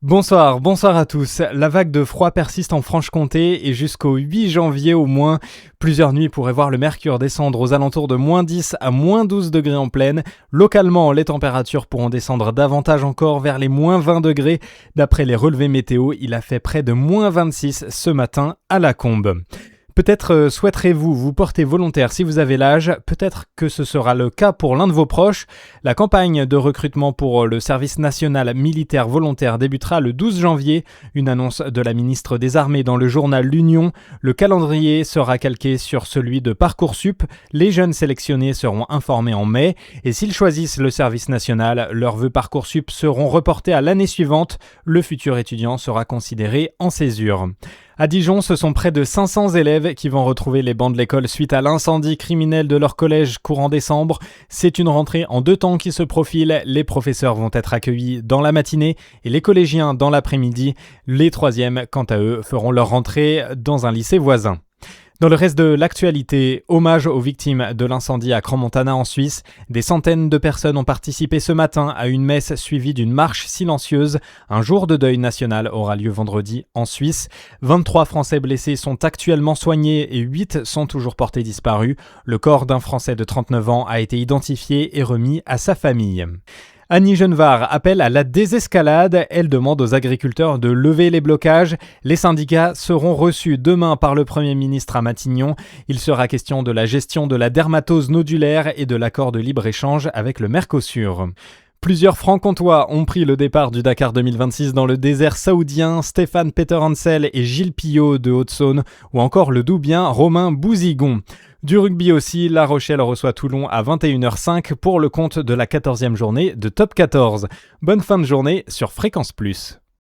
Bonsoir à tous. La vague de froid persiste en Franche-Comté et jusqu'au 8 janvier au moins. Plusieurs nuits pourraient voir le mercure descendre aux alentours de moins 10 à moins 12 degrés en plaine. Localement, les températures pourront descendre davantage encore vers les moins 20 degrés. D'après les relevés météo, il a fait près de moins 26 ce matin à Lacombe. Peut-être souhaiterez-vous vous porter volontaire si vous avez l'âge, peut-être que ce sera le cas pour l'un de vos proches. La campagne de recrutement pour le service national militaire volontaire débutera le 12 janvier, une annonce de la ministre des Armées dans le journal L'Union. Le calendrier sera calqué sur celui de Parcoursup. Les jeunes sélectionnés seront informés en mai et s'ils choisissent le service national, leurs vœux Parcoursup seront reportés à l'année suivante. Le futur étudiant sera considéré en césure. À Dijon, ce sont près de 500 élèves qui vont retrouver les bancs de l'école suite à l'incendie criminel de leur collège courant décembre. C'est une rentrée en 2 temps qui se profile. Les professeurs vont être accueillis dans la matinée et les collégiens dans l'après-midi. Les troisièmes, quant à eux, feront leur rentrée dans un lycée voisin. Dans le reste de l'actualité, hommage aux victimes de l'incendie à Crans-Montana en Suisse. Des centaines de personnes ont participé ce matin à une messe suivie d'une marche silencieuse. Un jour de deuil national aura lieu vendredi en Suisse. 23 Français blessés sont actuellement soignés et 8 sont toujours portés disparus. Le corps d'un Français de 39 ans a été identifié et remis à sa famille. Annie Genevard appelle à la désescalade. Elle demande aux agriculteurs de lever les blocages. Les syndicats seront reçus demain par le Premier ministre à Matignon. Il sera question de la gestion de la dermatose nodulaire et de l'accord de libre-échange avec le Mercosur. Plusieurs francs-comtois ont pris le départ du Dakar 2026 dans le désert saoudien, Stéphane Peter-Hansel et Gilles Pillot de Haute-Saône, ou encore le Doubien Romain Bouzigon. Du rugby aussi, La Rochelle reçoit Toulon à 21h05 pour le compte de la 14e journée de Top 14. Bonne fin de journée sur Fréquence Plus.